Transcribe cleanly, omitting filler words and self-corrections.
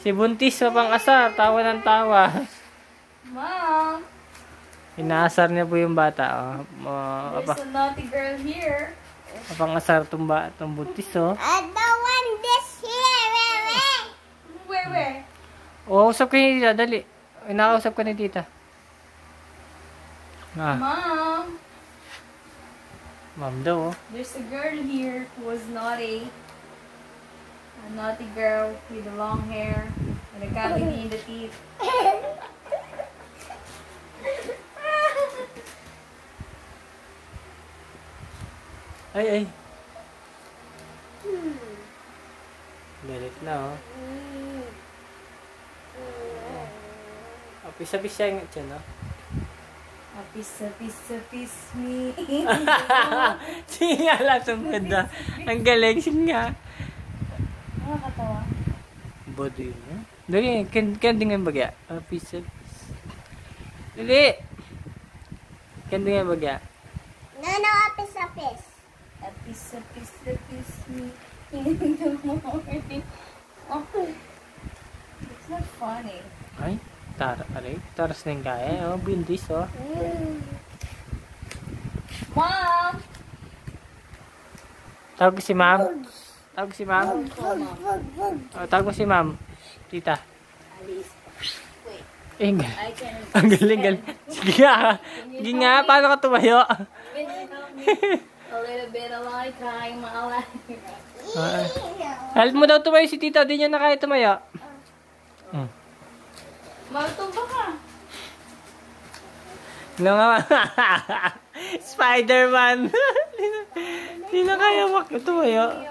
Si Buntis pang asar, tawa ng tawa. Mom! Inaasar niya po yung bata. There's a naughty girl here. Pang asar tong Buntis, oh. I don't want this here. Where? Oh, usap ka ni tita, dali. Inausap ka ni tita. Mom! Ma'am daw, oh. There's a girl here who was naughty. A naughty girl with the long hair and a cavity in the teeth. Ay. Galit na, oh. Apis-apis siya yung tiyan, no? Apis me. Sige nga lang sa ganda. Ang galing, sige nga. Nakakatawa. Body mo. Dali, kandi nga bagya. Apis-apis. Dali! Kandi nga bagya. No, apis. Apis me in the morning. Oh, it's not funny. Ay, taras na yung kaya. Oh, Buntis, oh. Mom! Tawag ko si ma'am. Oh, tawag ko si ma'am. Tita. Alice. Wait. Eh, I can... ang galing. Sige nga. Sige nga, paano ka tumayo? A little bit of my time, my life. Help mo daw tumayo si tita. Di niya na kaya tumayo. Magtumba ka. No nga. Spider-Man. Di na kaya tumayo.